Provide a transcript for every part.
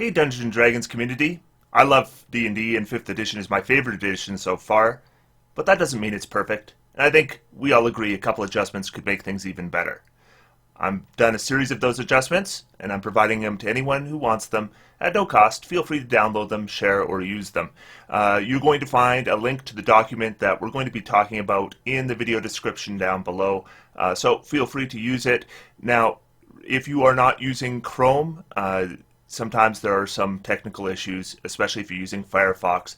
Hey Dungeons & Dragons community, I love D&D and 5th edition is my favorite edition so far, but that doesn't mean it's perfect, and I think we all agree a couple adjustments could make things even better. I've done a series of those adjustments, and I'm providing them to anyone who wants them at no cost. Feel free to download them, share, or use them. You're going to find a link to the document that we're going to be talking about in the video description down below, so feel free to use it. Now, if you are not using Chrome, sometimes there are some technical issues, especially if you're using Firefox.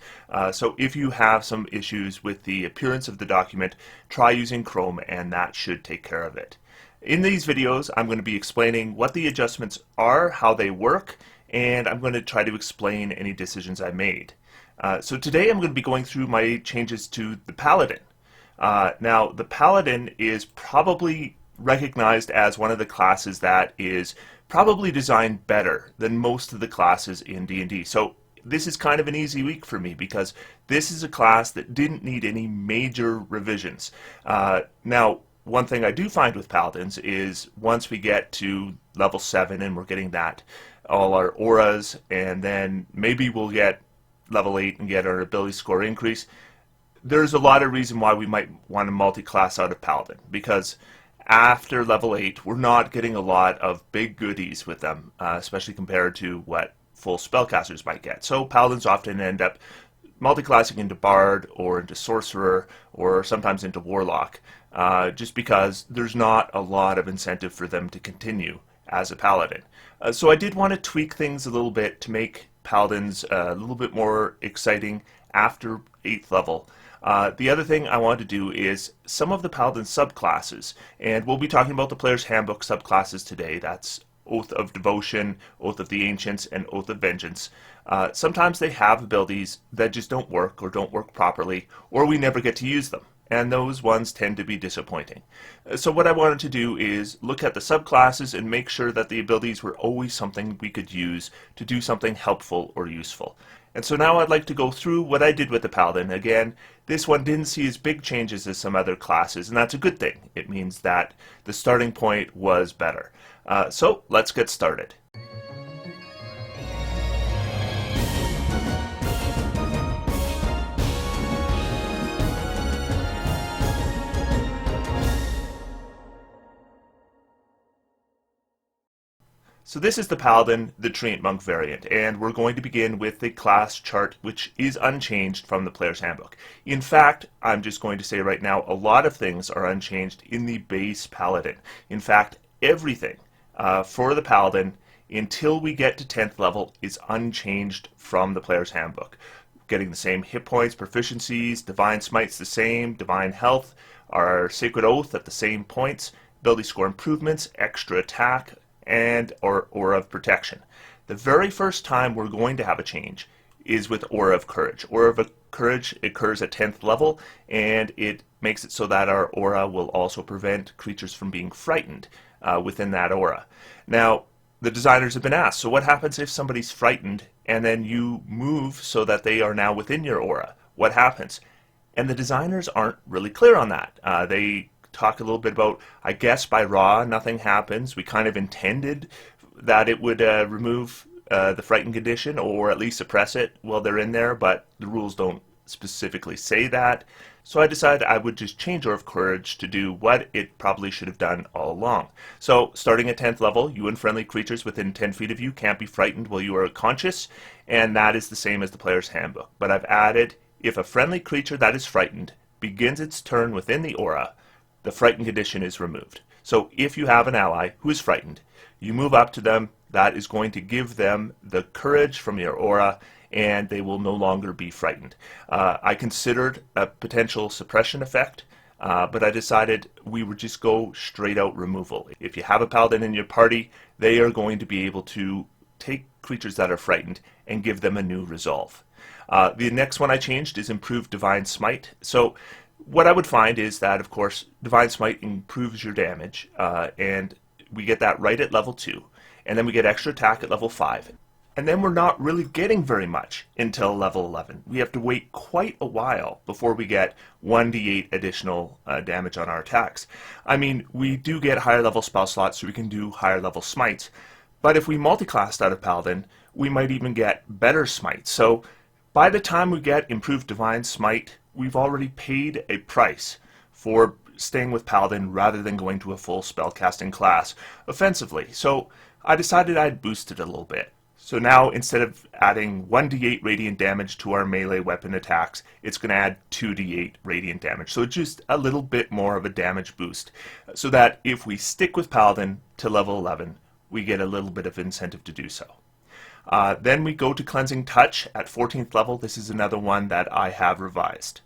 So if you have some issues with the appearance of the document, try using Chrome and that should take care of it. In these videos, I'm going to be explaining what the adjustments are, how they work, and I'm going to try to explain any decisions I made. So today I'm going to be going through my changes to the Paladin. Now, the Paladin is probably recognized as one of the classes that is probably designed better than most of the classes in D&D. So this is kind of an easy week for me because this is a class that didn't need any major revisions. Now, one thing I do find with Paladins is once we get to level 7 and we're getting all our auras, and then maybe we'll get level 8 and get our ability score increase, there's a lot of reason why we might want to multi-class out of Paladin, because after level 8, we're not getting a lot of big goodies with them, especially compared to what full spellcasters might get. So Paladins often end up multi-classing into Bard or into Sorcerer or sometimes into Warlock, just because there's not a lot of incentive for them to continue as a Paladin. So I did want to tweak things a little bit to make Paladins a little bit more exciting after 8th level. The other thing I want to do is some of the Paladin subclasses, and we'll be talking about the Player's Handbook subclasses today. That's Oath of Devotion, Oath of the Ancients, and Oath of Vengeance. Sometimes they have abilities that just don't work or don't work properly, or we never get to use them, and those ones tend to be disappointing. So what I wanted to do is look at the subclasses and make sure that the abilities were always something we could use to do something helpful or useful. And so now I'd like to go through what I did with the Paladin. Again, this one didn't see as big changes as some other classes, and that's a good thing. It means that the starting point was better. So let's get started. So this is the Paladin, the Treantmonk Variant, and we're going to begin with the class chart, which is unchanged from the Player's Handbook. In fact, I'm just going to say right now, a lot of things are unchanged in the base Paladin. In fact, everything for the Paladin until we get to 10th level is unchanged from the Player's Handbook. Getting the same hit points, proficiencies, Divine Smite's the same, Divine Health, our Sacred Oath at the same points, ability score improvements, extra attack, and Aura of Protection. The very first time we're going to have a change is with Aura of Courage. Aura of Courage occurs at 10th level, and it makes it so that our aura will also prevent creatures from being frightened within that aura. Now, the designers have been asked, so what happens if somebody's frightened and then you move so that they are now within your aura? What happens? And the designers aren't really clear on that. They talk a little bit about, I guess by raw, nothing happens. We kind of intended that it would remove the frightened condition, or at least suppress it while they're in there, but the rules don't specifically say that. So I decided I would just change Aura of Courage to do what it probably should have done all along. So starting at 10th level, you and friendly creatures within 10 feet of you can't be frightened while you are conscious, and that is the same as the Player's Handbook. But I've added, if a friendly creature that is frightened begins its turn within the aura, the frightened condition is removed. So if you have an ally who is frightened, you move up to them, that is going to give them the courage from your aura, and they will no longer be frightened. I considered a potential suppression effect, but I decided we would just go straight out removal. If you have a Paladin in your party, they are going to be able to take creatures that are frightened and give them a new resolve. The next one I changed is improved Divine Smite. So what I would find is that, of course, Divine Smite improves your damage, and we get that right at level 2, and then we get extra attack at level 5. And then we're not really getting very much until level 11. We have to wait quite a while before we get 1d8 additional damage on our attacks. I mean, we do get higher level spell slots, so we can do higher level smites, But if we multiclassed out of Paladin, we might even get better smite. So by the time we get improved Divine Smite, we've already paid a price for staying with Paladin rather than going to a full spellcasting class offensively. So I decided I'd boost it a little bit. So now instead of adding 1d8 radiant damage to our melee weapon attacks, it's going to add 2d8 radiant damage. So it's just a little bit more of a damage boost, so that if we stick with Paladin to level 11, we get a little bit of incentive to do so. Then we go to Cleansing Touch at 14th level. This is another one that I have revised.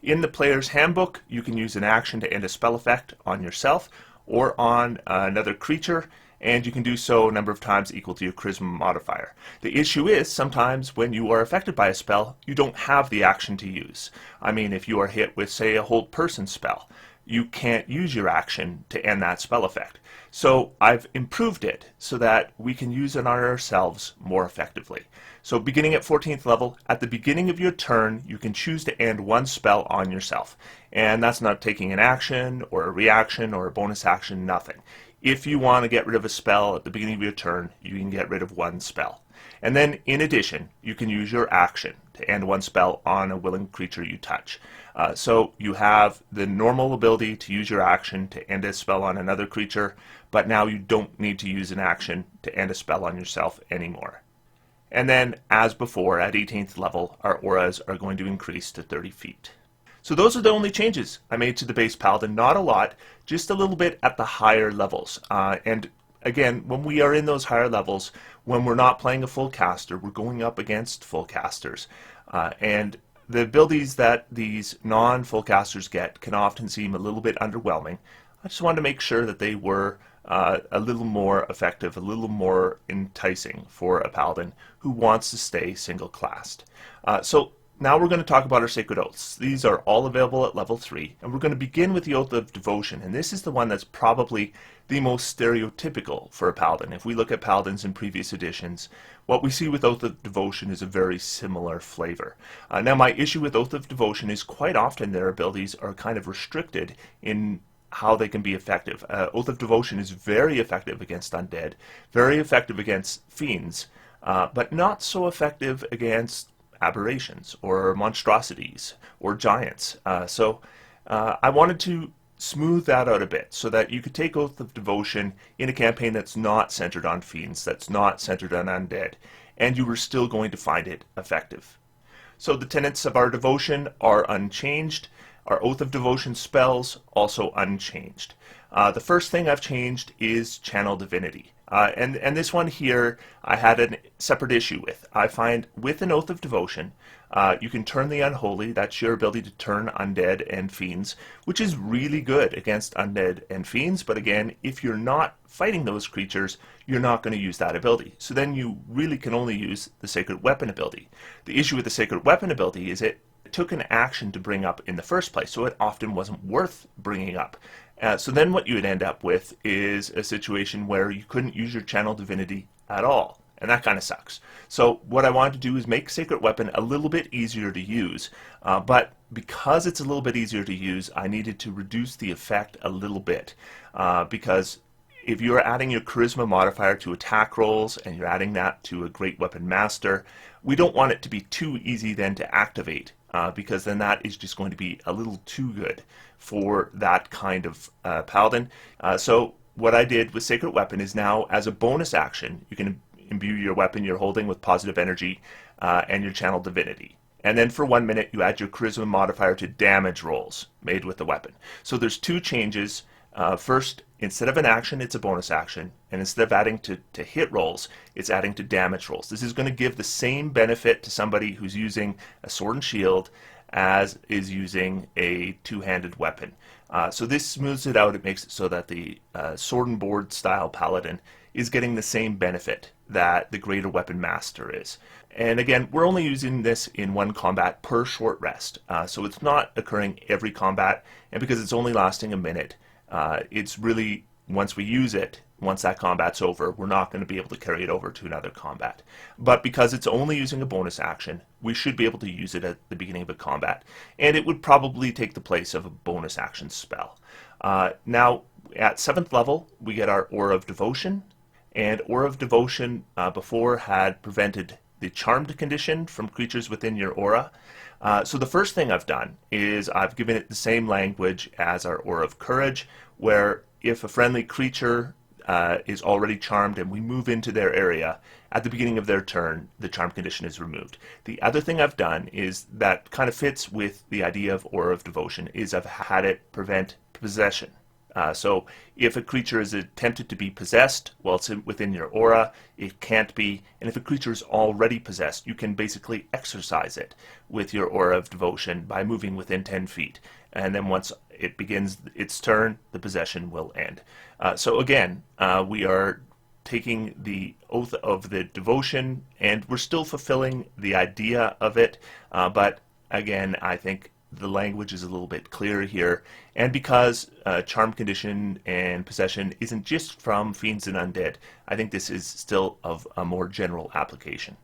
In the player's handbook, you can use an action to end a spell effect on yourself or on another creature, and you can do so a number of times equal to your charisma modifier. The issue is, sometimes when you are affected by a spell, you don't have the action to use. I mean, if you are hit with, say, a hold person spell, you can't use your action to end that spell effect. So I've improved it so that we can use it on ourselves more effectively. So beginning at 14th level, at the beginning of your turn, you can choose to end one spell on yourself. And that's not taking an action or a reaction or a bonus action, nothing. If you want to get rid of a spell at the beginning of your turn, you can get rid of one spell. And then, in addition, you can use your action to end one spell on a willing creature you touch. So you have the normal ability to use your action to end a spell on another creature, but now you don't need to use an action to end a spell on yourself anymore. And then, as before, at 18th level, our auras are going to increase to 30 feet. So those are the only changes I made to the base Paladin. Not a lot, just a little bit at the higher levels. And again, when we are in those higher levels, when we're not playing a full caster, we're going up against full casters. And the abilities that these non-full casters get can often seem a little bit underwhelming. I just wanted to make sure that they were a little more effective, a little more enticing for a Paladin who wants to stay single-classed. So now we're going to talk about our Sacred Oaths. These are all available at level 3, and we're going to begin with the Oath of Devotion, and this is the one that's probably the most stereotypical for a Paladin. If we look at Paladins in previous editions, what we see with Oath of Devotion is a very similar flavor. Now my issue with Oath of Devotion is quite often their abilities are kind of restricted in how they can be effective. Oath of Devotion is very effective against undead, very effective against fiends, but not so effective against aberrations or monstrosities or giants. So I wanted to smooth that out a bit so that you could take Oath of Devotion in a campaign that's not centered on fiends, that's not centered on undead, and you were still going to find it effective. So the tenets of our devotion are unchanged. Our Oath of Devotion spells also unchanged. The first thing I've changed is Channel Divinity. And this one here I had a separate issue with. I find with an Oath of Devotion, you can turn the Unholy, that's your ability to turn undead and fiends, which is really good against undead and fiends, but again, if you're not fighting those creatures, you're not going to use that ability. So then you really can only use the Sacred Weapon ability. The issue with the Sacred Weapon ability is it took an action to bring up in the first place, so it often wasn't worth bringing up. So then what you would end up with is a situation where you couldn't use your Channel Divinity at all, and that kind of sucks. So what I wanted to do is make Sacred Weapon a little bit easier to use, but because it's a little bit easier to use, I needed to reduce the effect a little bit, because if you're adding your Charisma modifier to attack rolls, and you're adding that to a Great Weapon Master, we don't want it to be too easy then to activate, because then that is just going to be a little too good for that kind of Paladin. So what I did with Sacred Weapon is now, as a bonus action, you can imbue your weapon you're holding with positive energy and your Channel Divinity. And then for 1 minute, you add your Charisma modifier to damage rolls made with the weapon. So there's two changes. First, instead of an action, it's a bonus action. And instead of adding to hit rolls, it's adding to damage rolls. This is going to give the same benefit to somebody who's using a sword and shield as is using a two-handed weapon. So this smooths it out. It makes it so that the sword and board style Paladin is getting the same benefit that the Greater Weapon Master is. And again, we're only using this in one combat per short rest. So it's not occurring every combat, and because it's only lasting a minute, it's really, once we use it, once that combat's over, we're not going to be able to carry it over to another combat. But because it's only using a bonus action, we should be able to use it at the beginning of a combat, and it would probably take the place of a bonus action spell. Now, at 7th level, we get our Aura of Devotion. And Aura of Devotion before had prevented the Charmed condition from creatures within your aura. So the first thing I've done is I've given it the same language as our Aura of Courage, where if a friendly creature is already charmed and we move into their area, at the beginning of their turn, the charm condition is removed. The other thing I've done is that kind of fits with the idea of Aura of Devotion, is I've had it prevent possession. So if a creature is attempted to be possessed while it's within your aura, it can't be. And if a creature is already possessed, you can basically exorcise it with your Aura of Devotion by moving within 10 feet. And then once it begins its turn, the possession will end. So again, we are taking the Oath of the Devotion, and we're still fulfilling the idea of it. But again, I think the language is a little bit clearer here, and because charm condition and possession isn't just from fiends and undead, I think this is still of a more general application.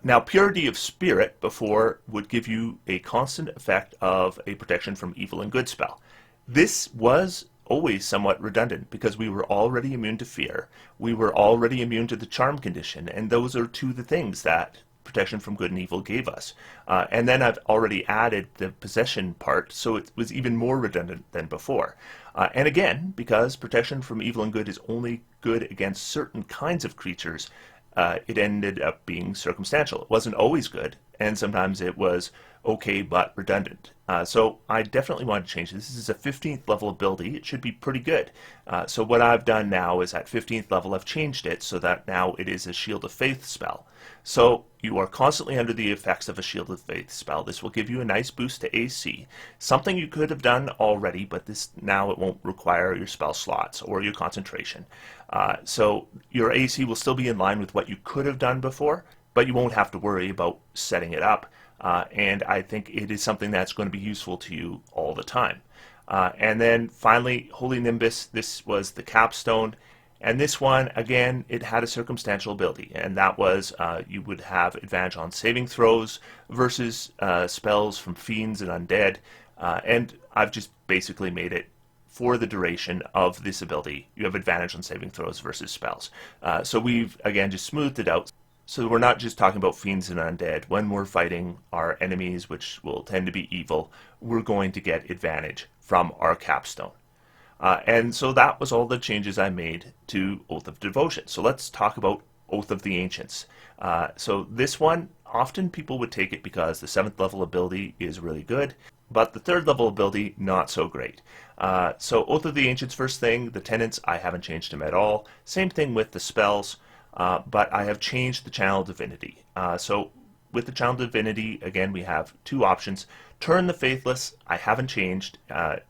Now, Purity of Spirit before would give you a constant effect of a protection from evil and good spell. This was always somewhat redundant because we were already immune to fear, we were already immune to the charm condition, and those are two of the things that protection from good and evil gave us. And then I've already added the possession part, so it was even more redundant than before. And again, because protection from evil and good is only good against certain kinds of creatures, it ended up being circumstantial. It wasn't always good, and sometimes it was okay but redundant. So I definitely want to change this. This is a 15th level ability. It should be pretty good. So what I've done now is at 15th level I've changed it so that now it is a Shield of Faith spell. So you are constantly under the effects of a Shield of Faith spell. This will give you a nice boost to AC. Something you could have done already, but this now it won't require your spell slots or your concentration. So your AC will still be in line with what you could have done before, but you won't have to worry about setting it up. And I think it is something that's going to be useful to you all the time. And then finally, Holy Nimbus. This was the capstone. And this one, again, it had a circumstantial ability, and that was you would have advantage on saving throws versus spells from fiends and undead. And I've just basically made it for the duration of this ability. You have advantage on saving throws versus spells. So we've, again, just smoothed it out. So we're not just talking about fiends and undead. When we're fighting our enemies, which will tend to be evil, we're going to get advantage from our capstone. And so that was all the changes I made to Oath of Devotion. So let's talk about Oath of the Ancients. So this one, often people would take it because the 7th level ability is really good, but the 3rd level ability, not so great. So Oath of the Ancients, first thing, the tenants, I haven't changed them at all. Same thing with the spells, but I have changed the Channel Divinity. So with the Channel Divinity, again, we have two options. Turn the Faithless, I haven't changed,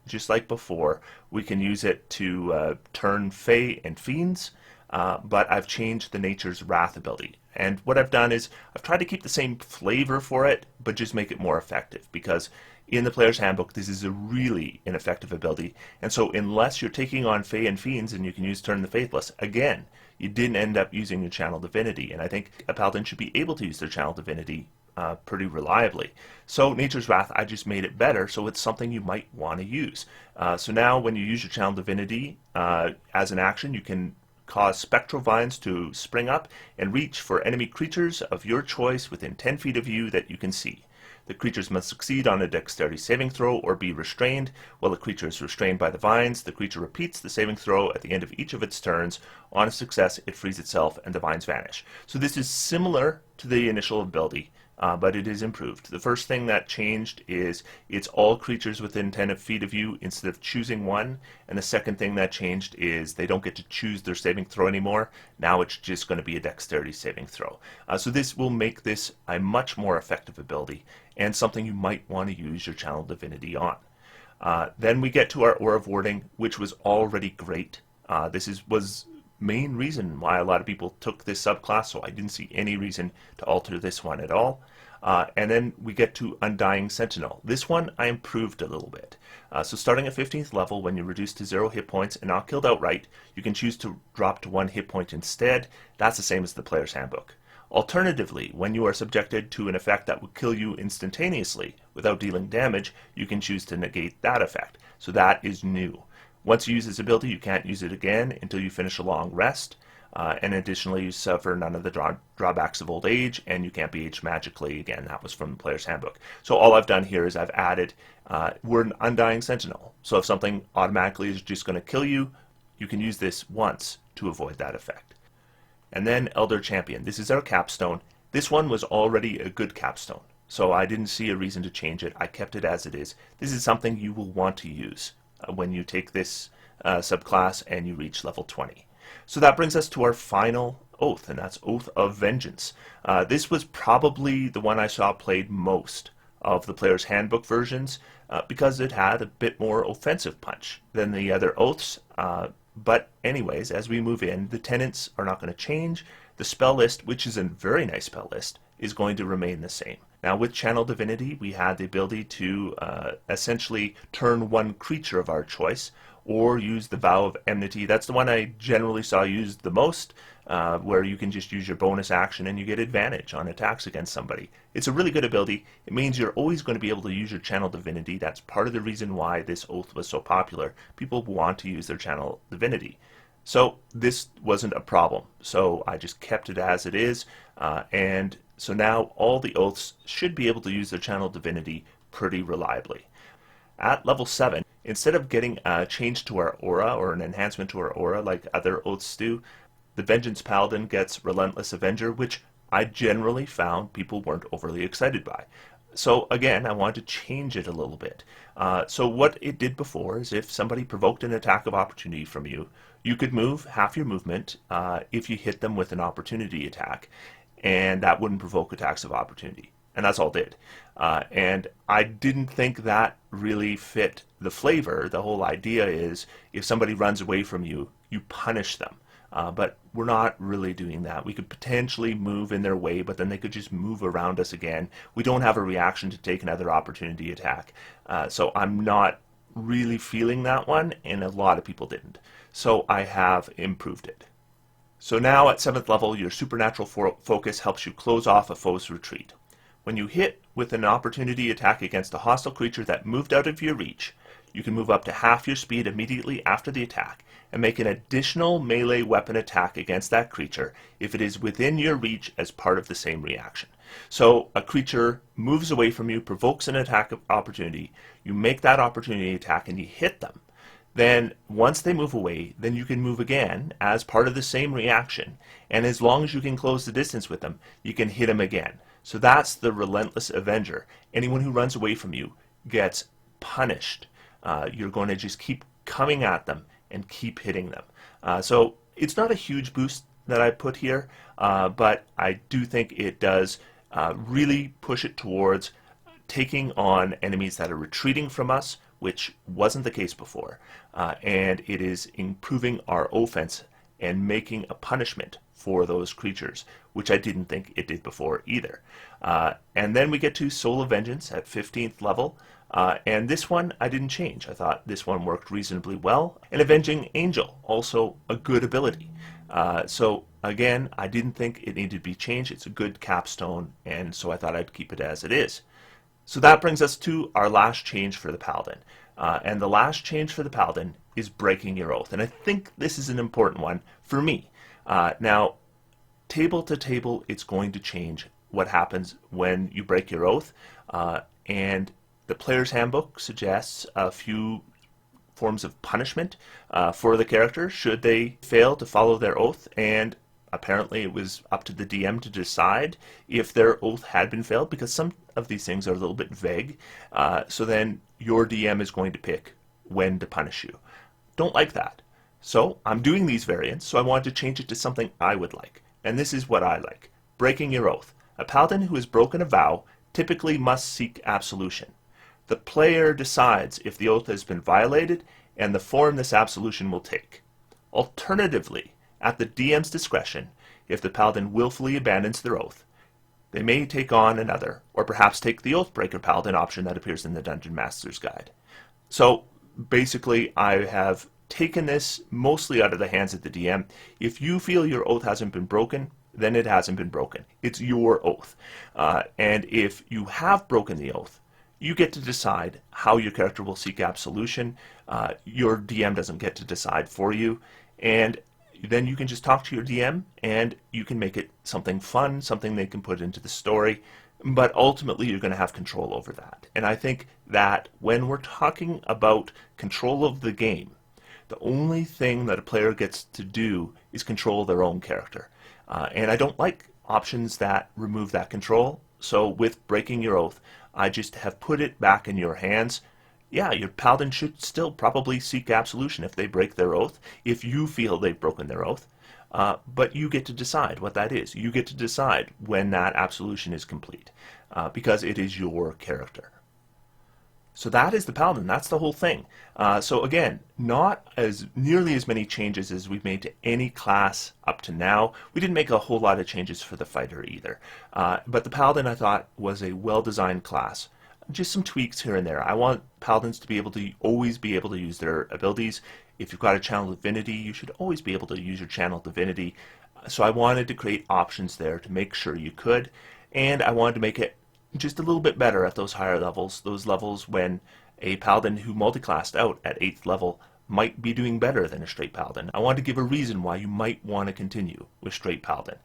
just like before. We can use it to turn Fae and Fiends, but I've changed the Nature's Wrath ability. And what I've done is I've tried to keep the same flavor for it, but just make it more effective, because in the Player's Handbook, this is a really ineffective ability. And so unless you're taking on Fae and Fiends and you can use Turn the Faithless, again, you didn't end up using your Channel Divinity. And I think a Paladin should be able to use their Channel Divinity pretty reliably. So Nature's Wrath, I just made it better, so it's something you might want to use. So now when you use your Channel Divinity as an action, you can cause spectral vines to spring up and reach for enemy creatures of your choice within 10 feet of you that you can see. The creatures must succeed on a dexterity saving throw or be restrained. While the creature is restrained by the vines, the creature repeats the saving throw at the end of each of its turns. On a success, it frees itself and the vines vanish. So this is similar to the initial ability, but it is improved. The first thing that changed is it's all creatures within 10 feet of you instead of choosing one. And the second thing that changed is they don't get to choose their saving throw anymore. Now it's just going to be a dexterity saving throw. So this will make this a much more effective ability and something you might want to use your Channel Divinity on. Then we get to our Aura of Warding, which was already great. This was main reason why a lot of people took this subclass, so I didn't see any reason to alter this one at all. And then we get to Undying Sentinel. This one I improved a little bit. So starting at 15th level, when you're reduced to 0 hit points and not killed outright, you can choose to drop to 1 hit point instead. That's the same as the Player's Handbook. Alternatively, when you are subjected to an effect that would kill you instantaneously without dealing damage, you can choose to negate that effect. So that is new. Once you use this ability, you can't use it again until you finish a long rest. And additionally, you suffer none of the drawbacks of old age, and you can't be aged magically. Again, that was from the player's handbook. So all I've done here is I've added, we're an Undying Sentinel. So if something automatically is just going to kill you, you can use this once to avoid that effect. And then Elder Champion. This is our capstone. This one was already a good capstone, so I didn't see a reason to change it. I kept it as it is. This is something you will want to use when you take this subclass and you reach level 20. So that brings us to our final oath, and that's Oath of Vengeance. This was probably the one I saw played most of the player's handbook versions because it had a bit more offensive punch than the other oaths. But anyways, as we move in, the tenants are not going to change. The spell list, which is a very nice spell list, is going to remain the same. Now with Channel Divinity, we had the ability to essentially turn one creature of our choice, or use the Vow of Enmity. That's the one I generally saw used the most, where you can just use your bonus action and you get advantage on attacks against somebody. It's a really good ability. It means you're always going to be able to use your Channel Divinity. That's part of the reason why this oath was so popular. People want to use their Channel Divinity. So this wasn't a problem. So I just kept it as it is, and so now all the oaths should be able to use their Channel Divinity pretty reliably. At level 7, instead of getting a change to our aura or an enhancement to our aura like other oaths do, the Vengeance Paladin gets Relentless Avenger, which I generally found people weren't overly excited by. So again, I wanted to change it a little bit. So what it did before is if somebody provoked an attack of opportunity from you, you could move half your movement if you hit them with an opportunity attack, and that wouldn't provoke attacks of opportunity. And that's all it did. And I didn't think that really fit the flavor. The whole idea is if somebody runs away from you, you punish them. But we're not really doing that. We could potentially move in their way, but then they could just move around us again. We don't have a reaction to take another opportunity attack. So I'm not really feeling that one, and a lot of people didn't. So I have improved it. So now at 7th level, your supernatural focus helps you close off a foe's retreat. When you hit with an opportunity attack against a hostile creature that moved out of your reach, you can move up to half your speed immediately after the attack and make an additional melee weapon attack against that creature if it is within your reach as part of the same reaction. So a creature moves away from you, provokes an attack of opportunity, you make that opportunity attack and you hit them. Then once they move away, then you can move again as part of the same reaction, and as long as you can close the distance with them, you can hit them again. So that's the Relentless Avenger. Anyone who runs away from you gets punished. You're going to just keep coming at them and keep hitting them. So it's not a huge boost that I put here, but I do think it does really push it towards taking on enemies that are retreating from us, which wasn't the case before. And it is improving our offense and making a punishment for those creatures, which I didn't think it did before either. And then we get to Soul of Vengeance at 15th level. And this one I didn't change. I thought this one worked reasonably well. And Avenging Angel, also a good ability. So again, I didn't think it needed to be changed. It's a good capstone, and so I thought I'd keep it as it is. So that brings us to our last change for the Paladin. And the last change for the Paladin is breaking your oath. And I think this is an important one for me. Now, table to table, it's going to change what happens when you break your oath. And the player's handbook suggests a few forms of punishment for the character should they fail to follow their oath. And apparently it was up to the DM to decide if their oath had been failed, because some of these things are a little bit vague. So then your DM is going to pick when to punish you. Don't like that. So I'm doing these variants, so I wanted to change it to something I would like. And this is what I like. Breaking your oath. A paladin who has broken a vow typically must seek absolution. The player decides if the oath has been violated and the form this absolution will take. Alternatively, at the DM's discretion, if the paladin willfully abandons their oath, they may take on another, or perhaps take the Oathbreaker Paladin option that appears in the Dungeon Master's Guide. So basically, I have taken this mostly out of the hands of the DM. If you feel your oath hasn't been broken, then it hasn't been broken. It's your oath. And if you have broken the oath, you get to decide how your character will seek absolution. Your DM doesn't get to decide for you. And then you can just talk to your DM and you can make it something fun, something they can put into the story. But ultimately, you're going to have control over that. And I think that when we're talking about control of the game, the only thing that a player gets to do is control their own character. And I don't like options that remove that control. So with breaking your oath, I just have put it back in your hands. Yeah, your paladin should still probably seek absolution if they break their oath, if you feel they've broken their oath. But you get to decide what that is. You get to decide when that absolution is complete, because it is your character. So that is the Paladin. That's the whole thing. So again, not as nearly as many changes as we've made to any class up to now. We didn't make a whole lot of changes for the fighter either. But the Paladin, I thought, was a well-designed class. Just some tweaks here and there. I want Paladins to be able to always be able to use their abilities. If you've got a Channel Divinity, you should always be able to use your Channel Divinity. So I wanted to create options there to make sure you could. And I wanted to make it just a little bit better at those higher levels, those levels when a Paladin who multiclassed out at 8th level might be doing better than a straight Paladin. I wanted to give a reason why you might want to continue with straight Paladin.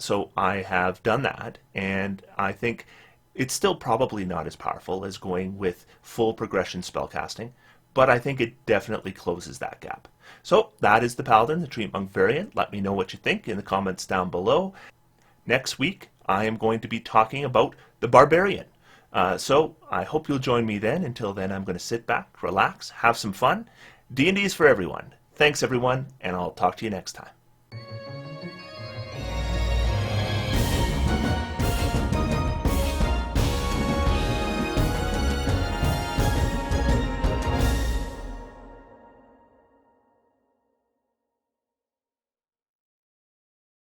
So I have done that, and I think it's still probably not as powerful as going with full progression spellcasting, but I think it definitely closes that gap. So that is the Paladin, the Treantmonk Variant. Let me know what you think in the comments down below. Next week, I am going to be talking about the Barbarian. So I hope you'll join me then. Until then, I'm going to sit back, relax, have some fun. D&D is for everyone. Thanks, everyone, and I'll talk to you next time.